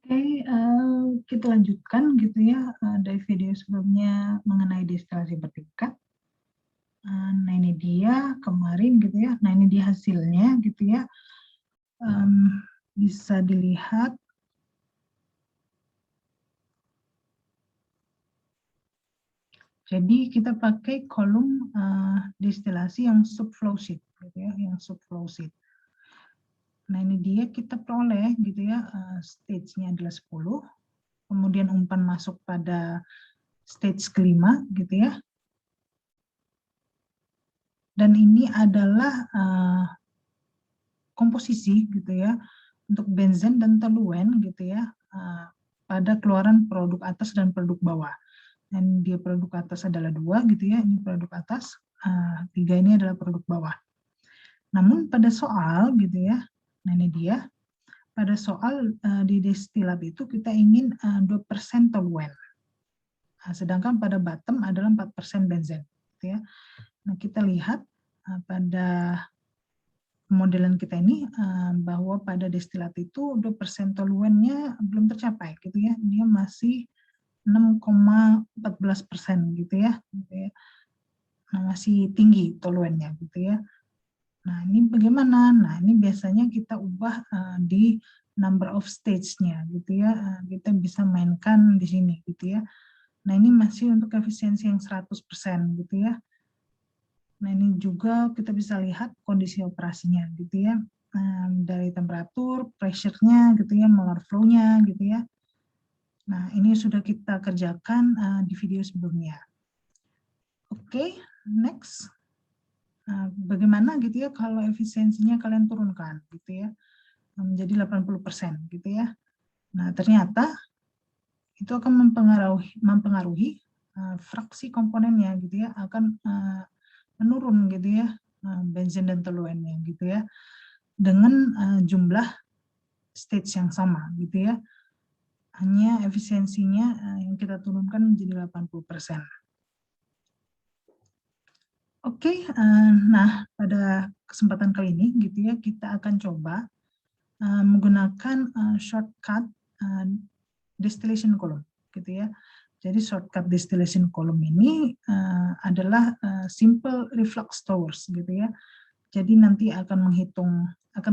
Oke, kita lanjutkan gitu ya dari video sebelumnya mengenai destilasi bertingkat. Nah ini dia kemarin gitu ya. Nah ini dia hasilnya gitu ya. Bisa dilihat. Jadi kita pakai kolom destilasi yang subflow sheet gitu ya, yang subflow sheet. Nah ini dia kita peroleh gitu ya, stage-nya adalah 10, kemudian umpan masuk pada stage kelima gitu ya. Dan ini adalah komposisi gitu ya untuk benzen dan toluen gitu ya pada keluaran produk atas dan produk bawah. Dan dia produk atas adalah 2 gitu ya, ini produk atas, 3 ini adalah produk bawah. Namun pada soal gitu ya, nah ini dia, pada soal di destilat itu kita ingin 2% toluen. Sedangkan pada bottom adalah 4% benzen gitu ya. Nah kita lihat pada modelan kita ini bahwa pada destilat itu 2% toluennya belum tercapai gitu ya, dia masih 6,14% gitu ya. Nah, masih tinggi toluennya gitu ya. Nah ini bagaimana? Nah ini biasanya kita ubah di number of stage-nya gitu ya, kita bisa mainkan di sini gitu ya. Nah ini masih untuk efisiensi yang 100% gitu ya. Nah ini juga kita bisa lihat kondisi operasinya gitu ya, dari temperatur, pressure-nya gitu ya, molar flow-nya gitu ya. Nah ini sudah kita kerjakan di video sebelumnya. Oke, next. Bagaimana gitu ya kalau efisiensinya kalian turunkan gitu ya, menjadi 80% gitu ya. Nah ternyata itu akan mempengaruhi fraksi komponennya gitu ya, akan menurun gitu ya, benzen dan toluennya gitu ya, dengan jumlah stage yang sama gitu ya, hanya efisiensinya yang kita turunkan menjadi 80%. Oke, nah pada kesempatan kali ini gitu ya, kita akan coba menggunakan shortcut distillation column gitu ya. Jadi shortcut distillation column ini adalah simple reflux towers gitu ya. Jadi nanti akan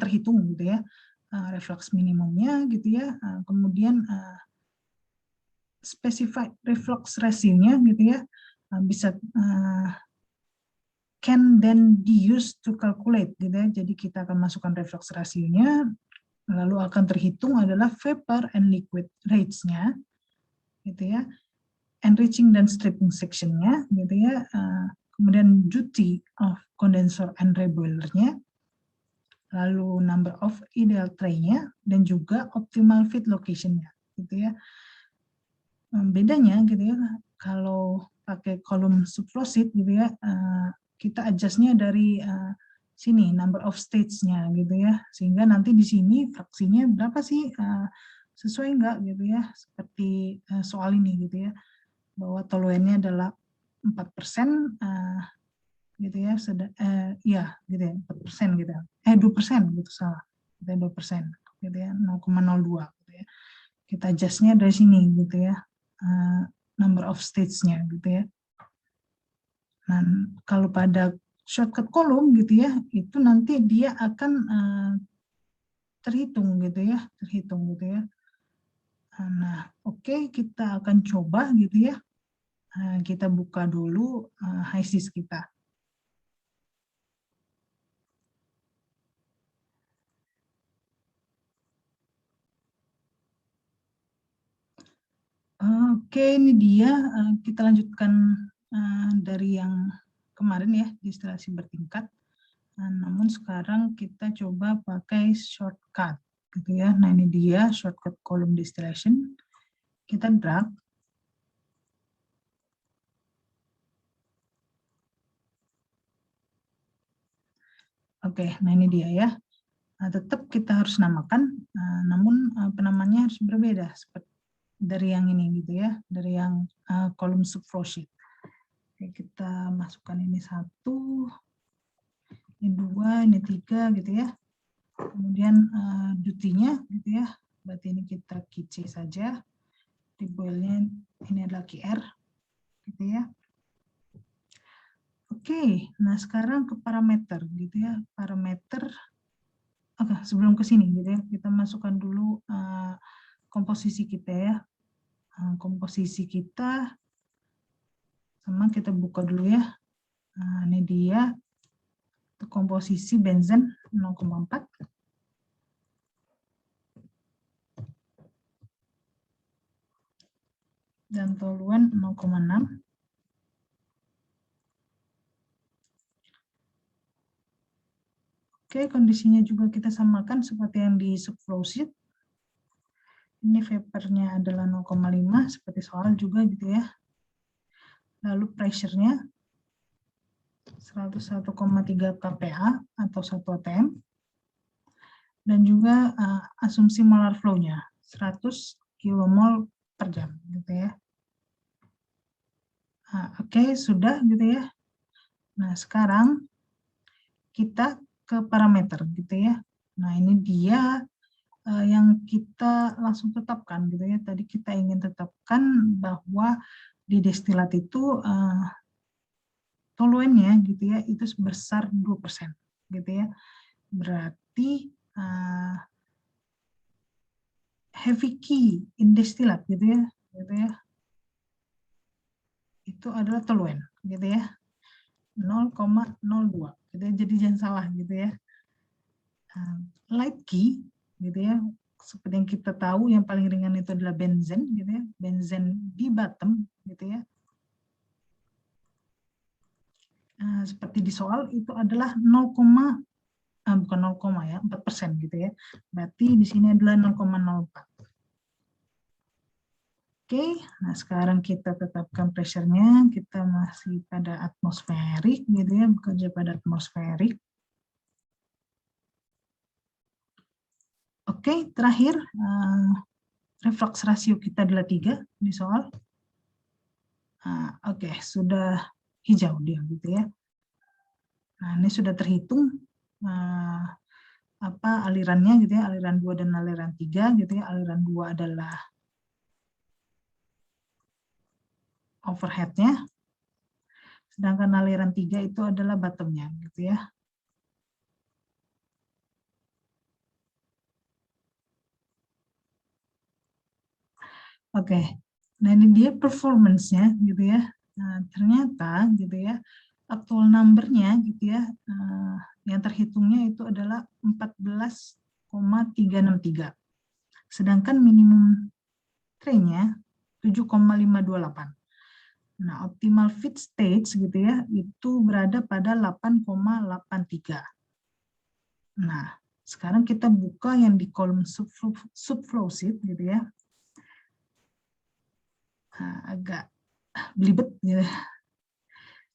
terhitung gitu ya reflux minimumnya gitu ya, kemudian specified reflux ratio-nya gitu ya, bisa can then be used to calculate gitu ya. Jadi kita akan masukkan reflux ratio-nya, lalu akan terhitung adalah vapor and liquid rates-nya gitu ya, enriching dan stripping section-nya gitu ya, kemudian duty of condenser and reboiler-nya, lalu number of ideal tray-nya, dan juga optimal feed location-nya gitu ya. Bedanya gitu ya, kalau pakai kolom subflow sheet gitu ya, kita adjust-nya dari sini, number of stage-nya gitu ya, sehingga nanti di sini fraksinya berapa sih, sesuai enggak gitu ya, seperti soal ini gitu ya, bahwa toluennya adalah 4%, gitu ya, iya gitu ya, 4% gitu, 2% gitu, salah, 2% gitu ya, 0,02 gitu ya, kita adjust-nya dari sini gitu ya, number of stage-nya gitu ya. Nah kalau pada shortcut kolom gitu ya, itu nanti dia akan terhitung gitu ya, Nah oke, kita akan coba gitu ya, kita buka dulu HYSYS kita. Oke, ini dia, kita lanjutkan dari yang kemarin ya, destilasi bertingkat. Namun sekarang kita coba pakai shortcut gitu ya. Nah ini dia shortcut column distillation. Kita drag. Oke, nah ini dia ya. Tetap kita harus namakan, namun penamaannya harus berbeda seperti dari yang ini gitu ya, dari yang kolom subflow sheet. Oke, kita masukkan ini 1, ini 2, ini 3 gitu ya. Kemudian duty-nya gitu ya, berarti ini kita key C saja, di boilnya ini adalah key R, gitu ya. Oke, nah sekarang ke parameter, gitu ya. Parameter, oke, sebelum ke sini, gitu ya, kita masukkan dulu komposisi kita ya. Komposisi kita, sama kita buka dulu ya. Nah, ini dia komposisi benzen 0,4. Dan toluan 0,6. Oke, kondisinya juga kita samakan seperti yang di subflow sheet. Ini vapornya adalah 0,5 seperti soal juga gitu ya. Lalu pressure-nya 101,3 kPa atau 1 atm. Dan juga asumsi molar flow-nya 100 kmol per jam gitu ya. Oke, sudah gitu ya. Nah, sekarang kita ke parameter gitu ya. Nah, ini dia yang kita langsung tetapkan gitu ya. Tadi kita ingin tetapkan bahwa di destilat itu toluennya gitu ya itu sebesar 2% gitu ya. Berarti heavy key in destilat gitu ya. Itu adalah toluen gitu ya. 0,02 gitu ya. Jadi jangan salah gitu ya. Light key gitu ya, seperti yang kita tahu yang paling ringan itu adalah benzen gitu ya, benzen di bottom gitu ya. Seperti di soal itu adalah 0, bukan 0, ya 4% gitu ya. Berarti di sini adalah 0,04. Oke, nah sekarang kita tetapkan pressure-nya, kita masih pada atmosferik gitu ya, bekerja pada atmosferik. Oke, terakhir reflux rasio kita adalah 3 di soal. Oke, sudah hijau dia gitu ya. Nah, ini sudah terhitung alirannya gitu ya, aliran 2 dan aliran 3 gitu ya. Aliran 2 adalah overhead-nya, sedangkan aliran 3 itu adalah bottom-nya gitu ya. Oke, nah ini dia performance-nya gitu ya. Nah, ternyata gitu ya, actual number-nya gitu ya, yang terhitungnya itu adalah 14,363. Sedangkan minimum tray-nya 7,528. Nah, optimal fit stage gitu ya, itu berada pada 8,83. Nah, sekarang kita buka yang di kolom subflow sheet gitu ya. Agak belibet gitu.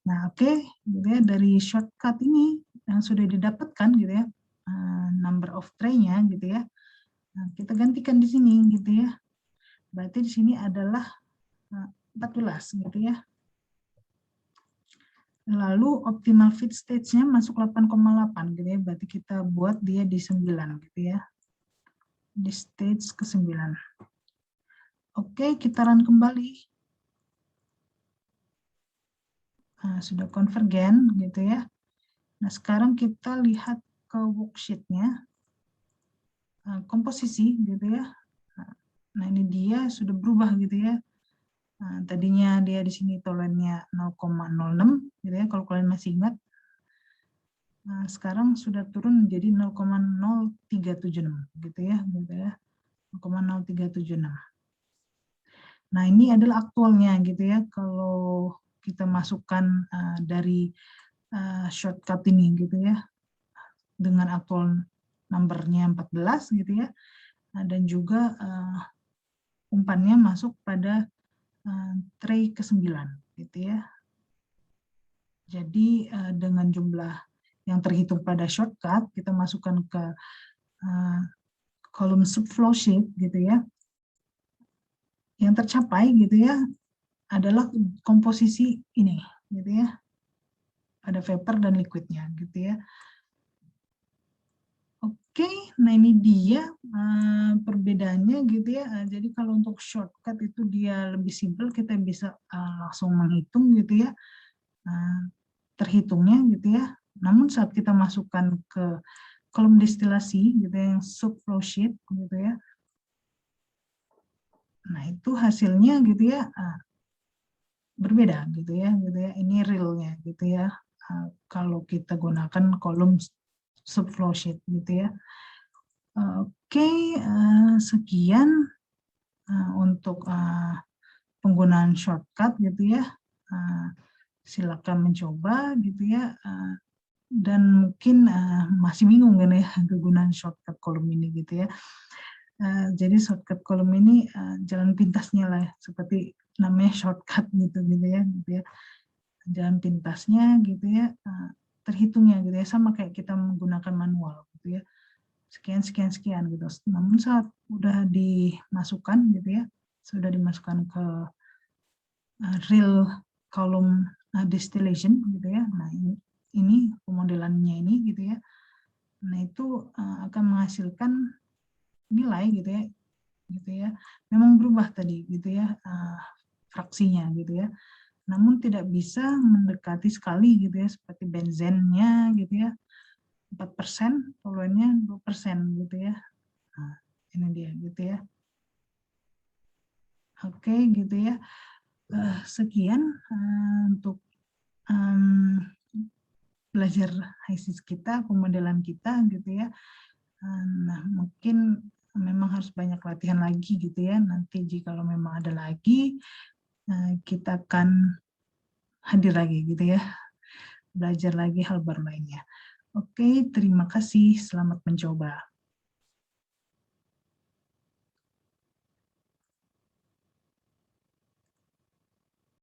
Nah, oke, gitu ya, dari shortcut ini yang sudah didapatkan gitu ya, number of tray-nya gitu ya. Nah, kita gantikan di sini gitu ya. Berarti di sini adalah 14 gitu ya. Lalu optimal fit stage-nya masuk 8,8 gitu ya. Berarti kita buat dia di 9 gitu ya. Di stage ke-9. Oke, kita run kembali. Nah, sudah konvergen gitu ya. Nah, sekarang kita lihat ke worksheet-nya. Komposisi gitu ya. Nah, ini dia sudah berubah gitu ya. Nah, tadinya dia di sini tolerannya 0,06 gitu ya, kalau kalian masih ingat. Nah, sekarang sudah turun menjadi 0,0376 gitu ya, 0,0376. Nah, ini adalah aktualnya gitu ya. Kalau kita masukkan dari shortcut ini gitu ya, dengan aktual numbernya 14 gitu ya, dan juga umpannya masuk pada tray ke-9 gitu ya. Jadi dengan jumlah yang terhitung pada shortcut, kita masukkan ke kolom subflow sheet gitu ya. Yang tercapai gitu ya adalah komposisi ini gitu ya. Ada vapor dan liquidnya gitu ya. Oke, nah ini dia perbedaannya gitu ya. Jadi kalau untuk shortcut itu dia lebih simpel, kita bisa langsung menghitung gitu ya, terhitungnya gitu ya. Namun saat kita masukkan ke kolom destilasi gitu ya, yang subflow sheet gitu ya, nah itu hasilnya gitu ya berbeda gitu ya. Ini realnya gitu ya. Kalau kita gunakan kolom subflow sheet gitu ya. Oke, sekian untuk penggunaan shortcut gitu ya. Silakan mencoba gitu ya. Dan mungkin masih bingung kan ya kegunaan shortcut kolom ini gitu ya. Jadi shortcut kolom ini jalan pintasnya lah ya, seperti namanya shortcut gitu ya. Jalan pintasnya gitu ya, terhitungnya gitu ya, sama kayak kita menggunakan manual gitu ya. Sekian gitu. Namun saat udah dimasukkan gitu ya, sudah dimasukkan ke real column distillation gitu ya. Nah, ini pemodelannya ini gitu ya. Nah, itu akan menghasilkan nilai gitu ya. Memang berubah tadi gitu ya, fraksinya gitu ya. Namun tidak bisa mendekati sekali gitu ya, seperti benzennya gitu ya, 4%, toluennya 2% gitu ya. Nah, ini dia gitu ya. Oke gitu ya. Sekian untuk belajar HISIS kita, pemodelan kita gitu ya. Nah, mungkin memang harus banyak latihan lagi gitu ya. Nanti jika memang ada lagi, kita akan hadir lagi gitu ya. Belajar lagi hal baru lainnya. Oke, terima kasih. Selamat mencoba.